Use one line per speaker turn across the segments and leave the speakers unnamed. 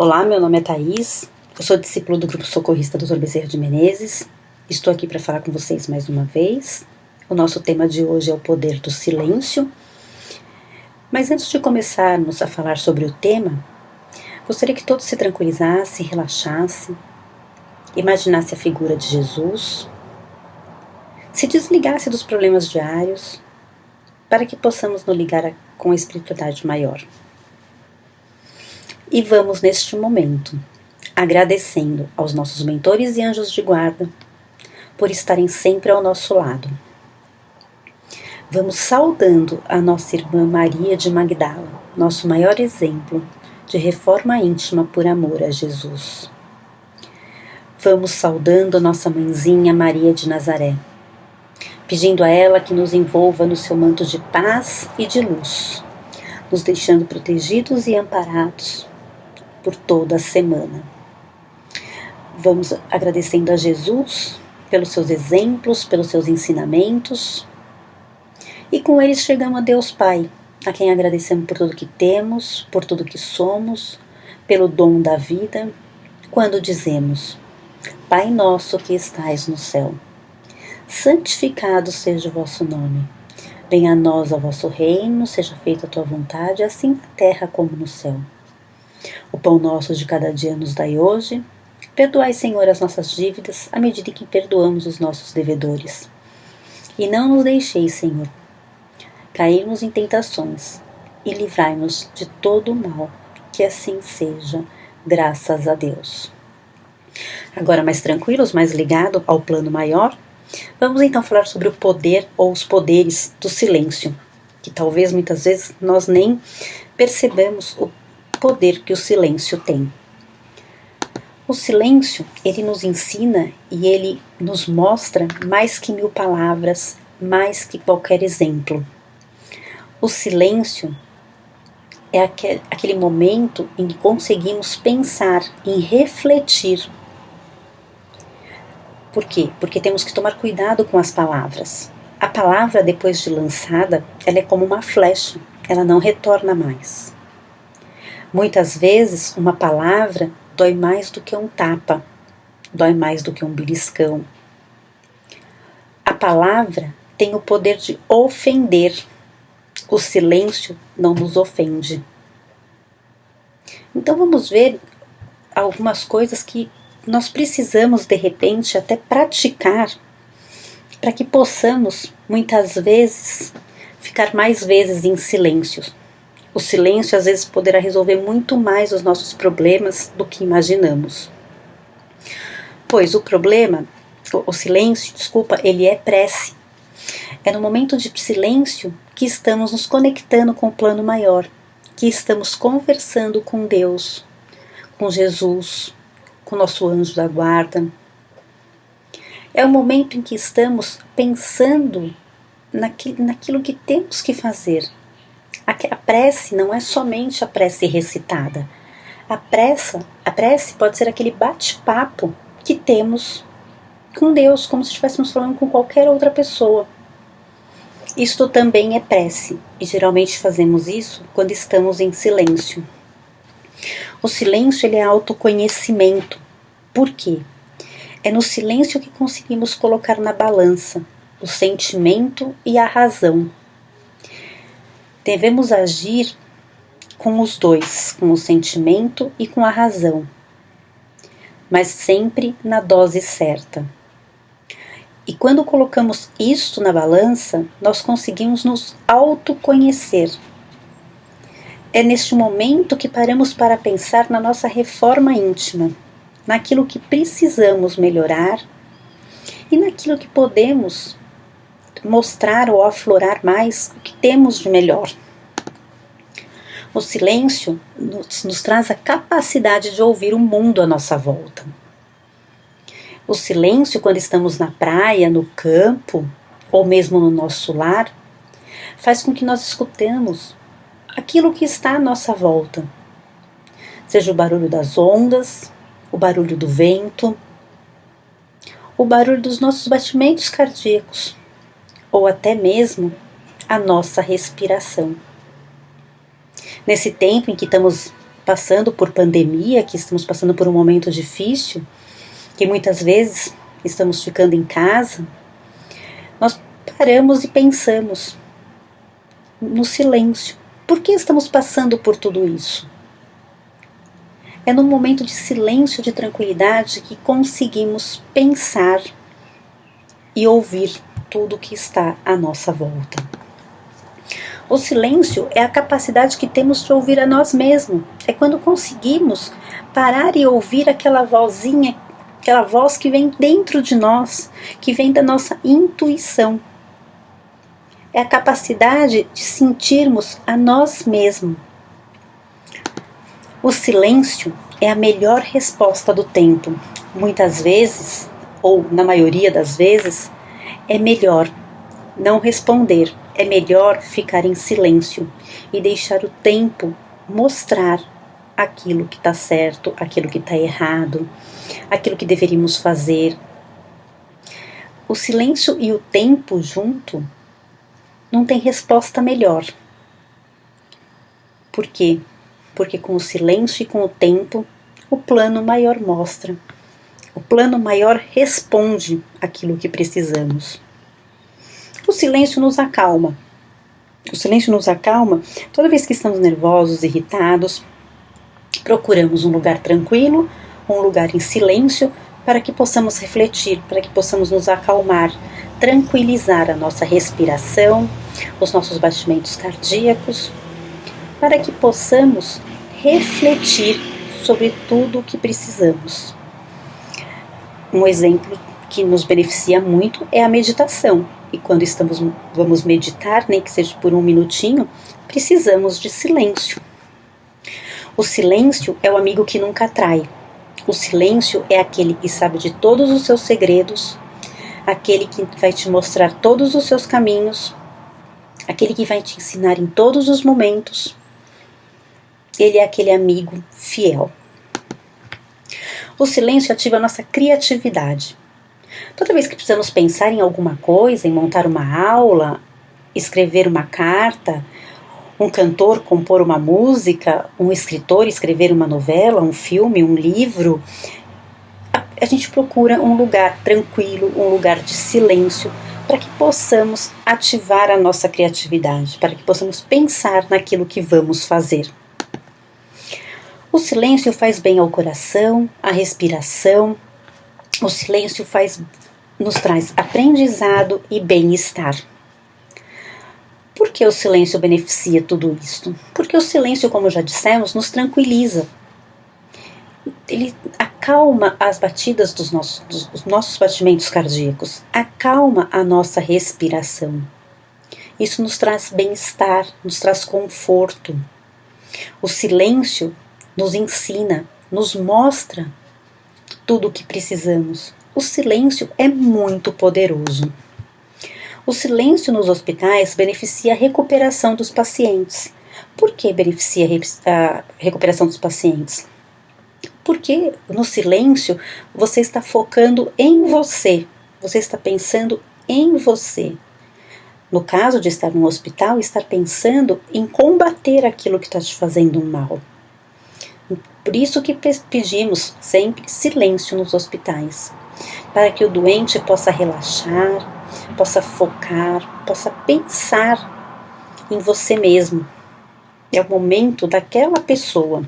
Olá, meu nome é Thaís, eu sou discípulo do Grupo Socorrista Dr. Bezerra de Menezes. Estou aqui para falar com vocês mais uma vez. O nosso tema de hoje é o poder do silêncio. Mas antes de começarmos a falar sobre o tema, gostaria que todos se tranquilizassem, relaxassem, imaginassem a figura de Jesus, se desligasse dos problemas diários, para que possamos nos ligar com a espiritualidade maior. E vamos, neste momento, agradecendo aos nossos mentores e anjos de guarda por estarem sempre ao nosso lado. Vamos saudando a nossa irmã Maria de Magdala, nosso maior exemplo de reforma íntima por amor a Jesus. Vamos saudando a nossa mãezinha Maria de Nazaré, pedindo a ela que nos envolva no seu manto de paz e de luz, nos deixando protegidos e amparados por toda a semana. Vamos agradecendo a Jesus pelos seus exemplos, pelos seus ensinamentos, e com eles chegamos a Deus Pai, a quem agradecemos por tudo que temos, por tudo que somos, pelo dom da vida, quando dizemos: Pai nosso que estais no céu, santificado seja o vosso nome. Venha a nós o vosso reino, seja feita a tua vontade, assim na terra como no céu. O pão nosso de cada dia nos dai hoje. Perdoai, Senhor, as nossas dívidas, à medida que perdoamos os nossos devedores. E não nos deixeis, Senhor, cairmos em tentações, e livrai-nos de todo o mal, que assim seja, graças a Deus. Agora, mais tranquilos, mais ligados ao plano maior, vamos então falar sobre o poder ou os poderes do silêncio, que talvez muitas vezes nós nem percebamos o poder que o silêncio tem. O silêncio, ele nos ensina e ele nos mostra mais que 1000 palavras, mais que qualquer exemplo. O silêncio é aquele momento em que conseguimos pensar, em refletir. Por quê? Porque temos que tomar cuidado com as palavras. A palavra, depois de lançada, ela é como uma flecha, ela não retorna mais. Muitas vezes, uma palavra dói mais do que um tapa, dói mais do que um beliscão. A palavra tem o poder de ofender. O silêncio não nos ofende. Então vamos ver algumas coisas que nós precisamos, de repente, até praticar para que possamos, muitas vezes, ficar mais vezes em silêncio. O silêncio, às vezes, poderá resolver muito mais os nossos problemas do que imaginamos. Pois o silêncio, ele é prece. É no momento de silêncio que estamos nos conectando com o plano maior, que estamos conversando com Deus, com Jesus, com o nosso anjo da guarda. É o momento em que estamos pensando naquilo que temos que fazer. A prece não é somente a prece recitada. A prece pode ser aquele bate-papo que temos com Deus, como se estivéssemos falando com qualquer outra pessoa. Isto também é prece, e geralmente fazemos isso quando estamos em silêncio. O silêncio, ele é autoconhecimento. Por quê? É no silêncio que conseguimos colocar na balança o sentimento e a razão. Devemos agir com os dois, com o sentimento e com a razão, mas sempre na dose certa. E quando colocamos isto na balança, nós conseguimos nos autoconhecer. É neste momento que paramos para pensar na nossa reforma íntima, naquilo que precisamos melhorar e naquilo que podemos mostrar ou aflorar mais o que temos de melhor. O silêncio nos traz a capacidade de ouvir o mundo à nossa volta. O silêncio, quando estamos na praia, no campo, ou mesmo no nosso lar, faz com que nós escutemos aquilo que está à nossa volta. Seja o barulho das ondas, o barulho do vento, o barulho dos nossos batimentos cardíacos, ou até mesmo a nossa respiração. Nesse tempo em que estamos passando por pandemia, que estamos passando por um momento difícil, que muitas vezes estamos ficando em casa, nós paramos e pensamos no silêncio. Por que estamos passando por tudo isso? É num momento de silêncio, de tranquilidade, que conseguimos pensar e ouvir tudo que está à nossa volta. O silêncio é a capacidade que temos de ouvir a nós mesmos. É quando conseguimos parar e ouvir aquela vozinha, aquela voz que vem dentro de nós, que vem da nossa intuição. É a capacidade de sentirmos a nós mesmos. O silêncio é a melhor resposta do tempo. Muitas vezes, ou na maioria das vezes, é melhor não responder. É melhor ficar em silêncio e deixar o tempo mostrar aquilo que está certo, aquilo que está errado, aquilo que deveríamos fazer. O silêncio e o tempo junto não tem resposta melhor. Por quê? Porque com o silêncio e com o tempo, o plano maior mostra. O plano maior responde aquilo que precisamos. O silêncio nos acalma. O silêncio nos acalma toda vez que estamos nervosos, irritados. Procuramos um lugar tranquilo, um lugar em silêncio, para que possamos refletir, para que possamos nos acalmar, tranquilizar a nossa respiração, os nossos batimentos cardíacos, para que possamos refletir sobre tudo o que precisamos. Um exemplo que nos beneficia muito é a meditação. E quando vamos meditar, nem que seja por um minutinho, precisamos de silêncio. O silêncio é o amigo que nunca trai. O silêncio é aquele que sabe de todos os seus segredos, aquele que vai te mostrar todos os seus caminhos, aquele que vai te ensinar em todos os momentos. Ele é aquele amigo fiel. O silêncio ativa a nossa criatividade. Toda vez que precisamos pensar em alguma coisa, em montar uma aula, escrever uma carta, um cantor compor uma música, um escritor escrever uma novela, um filme, um livro, a gente procura um lugar tranquilo, um lugar de silêncio, para que possamos ativar a nossa criatividade, para que possamos pensar naquilo que vamos fazer. O silêncio faz bem ao coração, à respiração. O silêncio nos traz aprendizado e bem-estar. Por que o silêncio beneficia tudo isso? Porque o silêncio, como já dissemos, nos tranquiliza. Ele acalma as batidas dos nossos batimentos cardíacos, acalma a nossa respiração. Isso nos traz bem-estar, nos traz conforto. O silêncio nos ensina, nos mostra tudo o que precisamos. O silêncio é muito poderoso. O silêncio nos hospitais beneficia a recuperação dos pacientes. Por que beneficia a recuperação dos pacientes? Porque no silêncio você está focando em você, você está pensando em você. No caso de estar no hospital, estar pensando em combater aquilo que está te fazendo mal. Por isso que pedimos sempre silêncio nos hospitais, para que o doente possa relaxar, possa focar, possa pensar em você mesmo. É o momento daquela pessoa.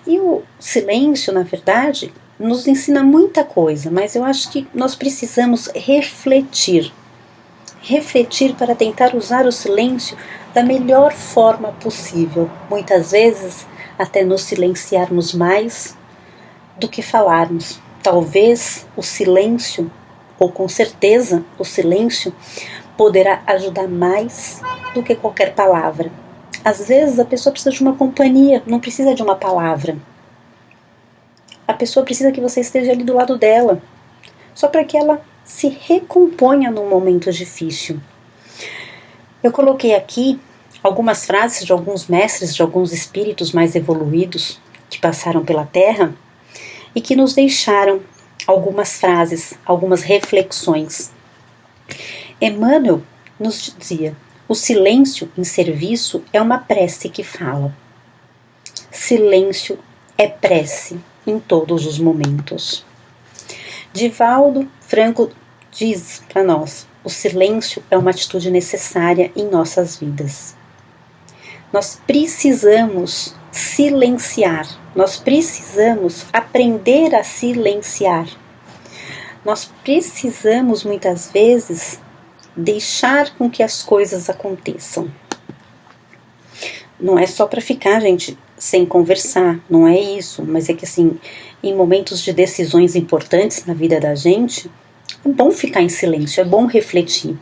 E o silêncio, na verdade, nos ensina muita coisa, mas eu acho que nós precisamos refletir. Refletir para tentar usar o silêncio da melhor forma possível. Muitas vezes, até nos silenciarmos mais do que falarmos. Talvez o silêncio, ou com certeza o silêncio, poderá ajudar mais do que qualquer palavra. Às vezes a pessoa precisa de uma companhia, não precisa de uma palavra. A pessoa precisa que você esteja ali do lado dela, só para que ela se recomponha num momento difícil. Eu coloquei aqui algumas frases de alguns mestres, de alguns espíritos mais evoluídos que passaram pela Terra e que nos deixaram algumas frases, algumas reflexões. Emmanuel nos dizia: o silêncio em serviço é uma prece que fala. Silêncio é prece em todos os momentos. Divaldo Franco diz para nós: o silêncio é uma atitude necessária em nossas vidas. Nós precisamos silenciar, nós precisamos aprender a silenciar. Nós precisamos muitas vezes deixar com que as coisas aconteçam. Não é só para ficar, gente, sem conversar, não é isso, mas é que assim, em momentos de decisões importantes na vida da gente, é bom ficar em silêncio, é bom refletir.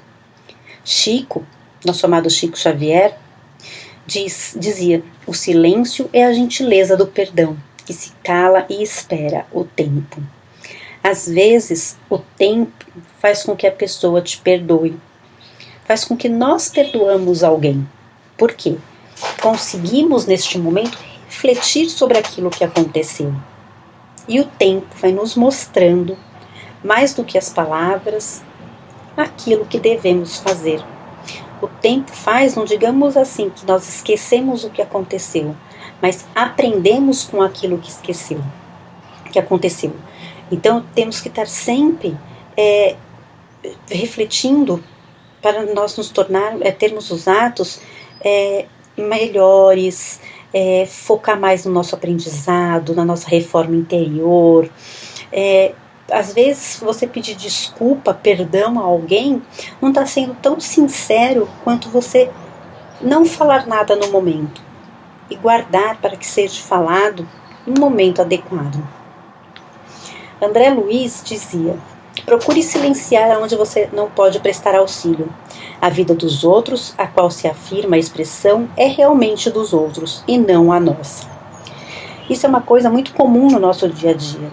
Chico, nosso amado Chico Xavier, dizia: o silêncio é a gentileza do perdão, que se cala e espera o tempo. Às vezes, o tempo faz com que a pessoa te perdoe, faz com que nós perdoamos alguém. Por quê? Conseguimos, neste momento, refletir sobre aquilo que aconteceu. E o tempo vai nos mostrando, mais do que as palavras, aquilo que devemos fazer. O tempo faz, não digamos assim, que nós esquecemos o que aconteceu, mas aprendemos com aquilo que aconteceu. Então, temos que estar sempre refletindo para nós nos termos os atos melhores, focar mais no nosso aprendizado, na nossa reforma interior. Às vezes você pedir desculpa, perdão a alguém, não está sendo tão sincero quanto você não falar nada no momento e guardar para que seja falado no momento adequado. André Luiz dizia: procure silenciar onde você não pode prestar auxílio. A vida dos outros, a qual se afirma a expressão, é realmente dos outros e não a nossa. Isso é uma coisa muito comum no nosso dia a dia.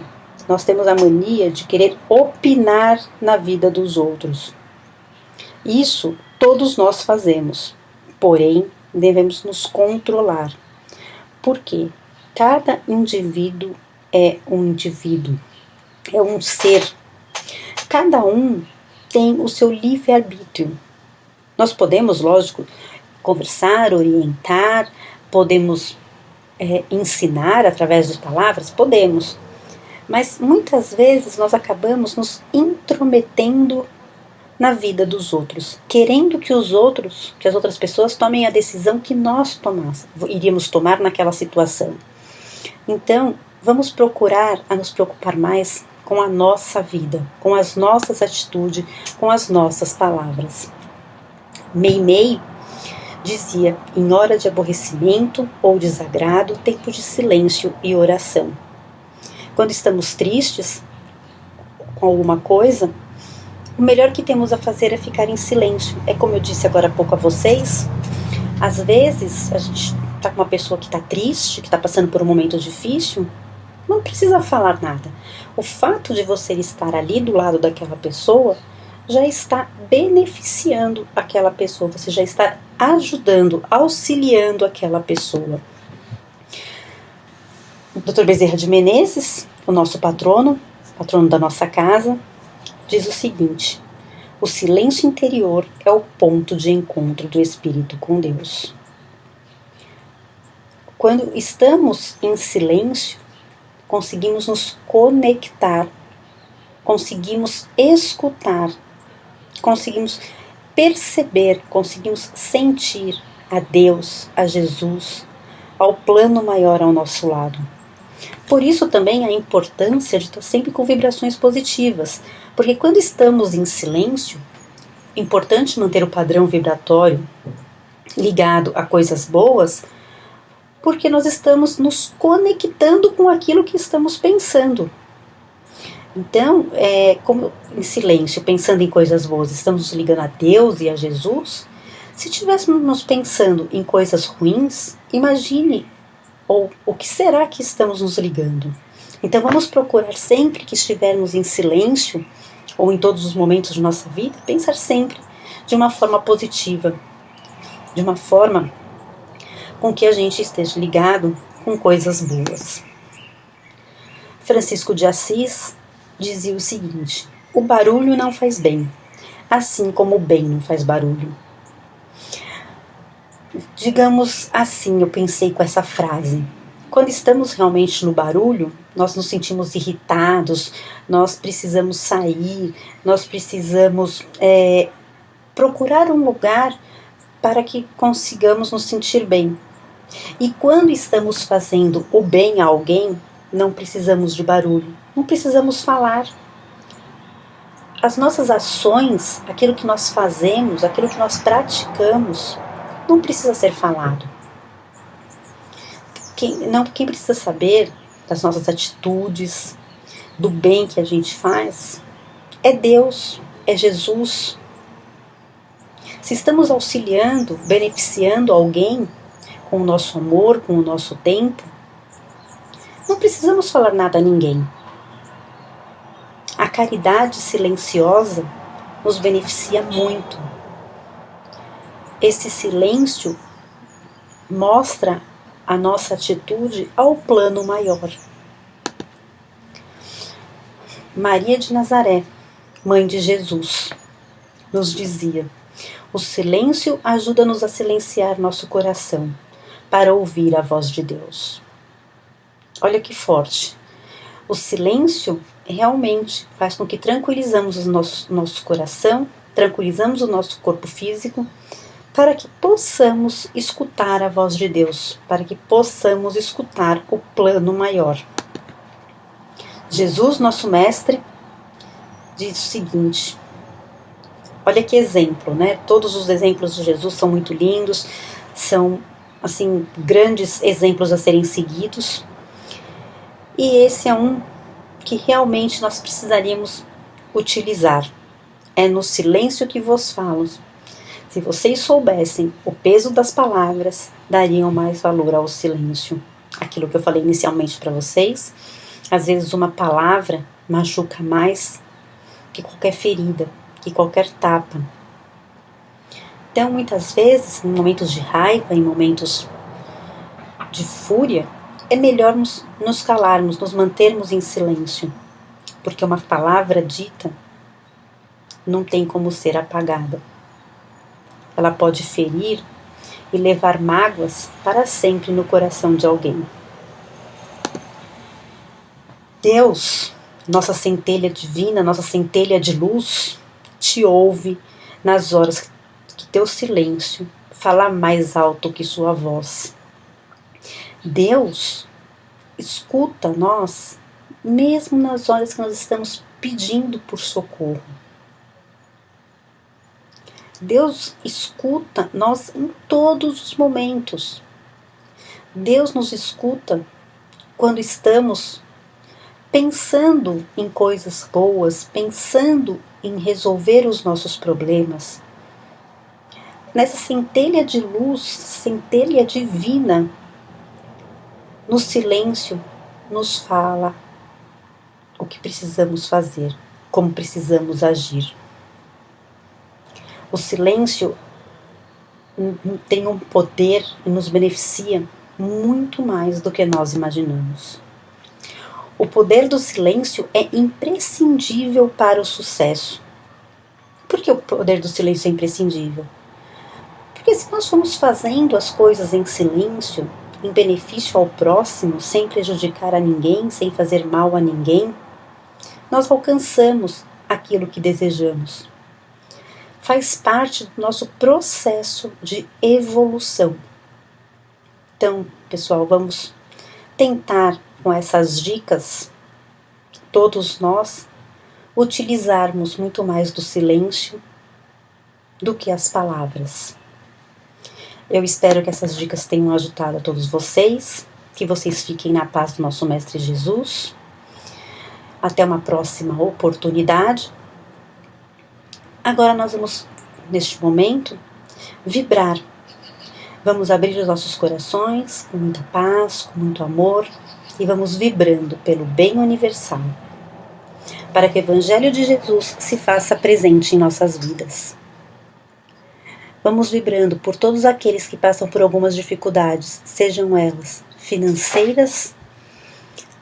Nós temos a mania de querer opinar na vida dos outros. Isso todos nós fazemos, porém devemos nos controlar. Por quê? Cada indivíduo é um indivíduo, é um ser. Cada um tem o seu livre-arbítrio. Nós podemos, lógico, conversar, orientar, podemos ensinar através de palavras, podemos. Mas muitas vezes nós acabamos nos intrometendo na vida dos outros, querendo que as outras pessoas tomem a decisão que nós iríamos tomar naquela situação. Então, vamos procurar a nos preocupar mais com a nossa vida, com as nossas atitudes, com as nossas palavras. Meimei dizia: em hora de aborrecimento ou desagrado, tempo de silêncio e oração. Quando estamos tristes com alguma coisa, o melhor que temos a fazer é ficar em silêncio. É como eu disse agora há pouco a vocês, às vezes a gente está com uma pessoa que está triste, que está passando por um momento difícil, não precisa falar nada. O fato de você estar ali do lado daquela pessoa já está beneficiando aquela pessoa, você já está ajudando, auxiliando aquela pessoa. O Dr. Bezerra de Menezes, o nosso patrono da nossa casa, diz o seguinte: o silêncio interior é o ponto de encontro do espírito com Deus. Quando estamos em silêncio, conseguimos nos conectar, conseguimos escutar, conseguimos perceber, conseguimos sentir a Deus, a Jesus, ao plano maior ao nosso lado. Por isso também a importância de estar sempre com vibrações positivas, porque quando estamos em silêncio, é importante manter o padrão vibratório ligado a coisas boas, porque nós estamos nos conectando com aquilo que estamos pensando. Então, como em silêncio, pensando em coisas boas, estamos nos ligando a Deus e a Jesus. Se estivéssemos pensando em coisas ruins, imagine, ou o que será que estamos nos ligando? Então vamos procurar sempre que estivermos em silêncio, ou em todos os momentos de nossa vida, pensar sempre de uma forma positiva, de uma forma com que a gente esteja ligado com coisas boas. Francisco de Assis dizia o seguinte: o barulho não faz bem, assim como o bem não faz barulho. Digamos assim, eu pensei com essa frase: Quando estamos realmente no barulho, nós nos sentimos irritados, nós precisamos sair, nós precisamos procurar um lugar para que consigamos nos sentir bem. E quando estamos fazendo o bem a alguém, não precisamos de barulho, não precisamos falar. As nossas ações, aquilo que nós fazemos, aquilo que nós praticamos, não precisa ser falado. Quem precisa saber das nossas atitudes, do bem que a gente faz, é Deus, é Jesus. Se estamos auxiliando, beneficiando alguém com o nosso amor, com o nosso tempo, não precisamos falar nada a ninguém. A caridade silenciosa nos beneficia muito. Esse silêncio mostra a nossa atitude ao plano maior. Maria de Nazaré, mãe de Jesus, nos dizia: o silêncio ajuda-nos a silenciar nosso coração para ouvir a voz de Deus. Olha que forte. O silêncio realmente faz com que tranquilizamos o nosso coração, tranquilizamos o nosso corpo físico, para que possamos escutar a voz de Deus, para que possamos escutar o plano maior. Jesus, nosso mestre, diz o seguinte: olha que exemplo, né? Todos os exemplos de Jesus são muito lindos, são assim grandes exemplos a serem seguidos. E esse é um que realmente nós precisaríamos utilizar. É no silêncio que vos falo. Se vocês soubessem o peso das palavras, dariam mais valor ao silêncio. Aquilo que eu falei inicialmente para vocês, às vezes uma palavra machuca mais que qualquer ferida, que qualquer tapa. Então, muitas vezes, em momentos de raiva, em momentos de fúria, é melhor nos calarmos, nos mantermos em silêncio, porque uma palavra dita não tem como ser apagada. Ela pode ferir e levar mágoas para sempre no coração de alguém. Deus, nossa centelha divina, nossa centelha de luz, te ouve nas horas que teu silêncio fala mais alto que sua voz. Deus escuta nós, mesmo nas horas que nós estamos pedindo por socorro. Deus escuta nós em todos os momentos. Deus nos escuta quando estamos pensando em coisas boas, pensando em resolver os nossos problemas. Nessa centelha de luz, centelha divina, no silêncio, nos fala o que precisamos fazer, como precisamos agir. O silêncio tem um poder e nos beneficia muito mais do que nós imaginamos. O poder do silêncio é imprescindível para o sucesso. Por que o poder do silêncio é imprescindível? Porque se nós formos fazendo as coisas em silêncio, em benefício ao próximo, sem prejudicar a ninguém, sem fazer mal a ninguém, nós alcançamos aquilo que desejamos. Faz parte do nosso processo de evolução. Então, pessoal, vamos tentar com essas dicas, todos nós, utilizarmos muito mais do silêncio do que as palavras. Eu espero que essas dicas tenham ajudado a todos vocês, que vocês fiquem na paz do nosso Mestre Jesus. Até uma próxima oportunidade. Agora nós vamos, neste momento, vibrar. Vamos abrir os nossos corações com muita paz, com muito amor e vamos vibrando pelo bem universal, para que o Evangelho de Jesus se faça presente em nossas vidas. Vamos vibrando por todos aqueles que passam por algumas dificuldades, sejam elas financeiras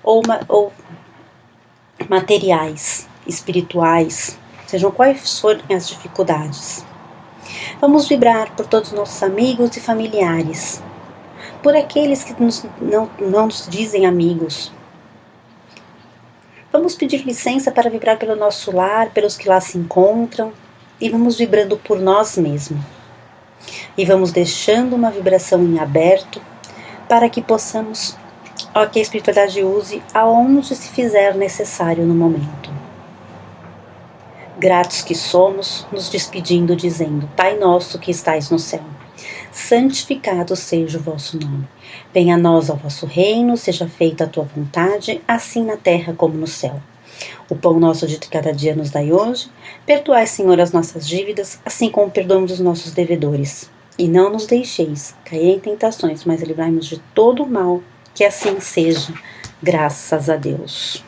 ou materiais, espirituais, sejam quais forem as dificuldades. Vamos vibrar por todos os nossos amigos e familiares, por aqueles que não nos dizem amigos. Vamos pedir licença para vibrar pelo nosso lar, pelos que lá se encontram, e vamos vibrando por nós mesmos. E vamos deixando uma vibração em aberto para que possamos, que a espiritualidade use aonde se fizer necessário no momento. Gratos que somos, nos despedindo dizendo: Pai nosso que estais no céu, santificado seja o vosso nome. Venha a nós ao vosso reino, seja feita a tua vontade, assim na terra como no céu. O pão nosso de cada dia nos dai hoje. Perdoai, Senhor, as nossas dívidas, assim como perdoamos os nossos devedores. E não nos deixeis cair em tentações, mas livrai-nos de todo o mal, que assim seja, graças a Deus.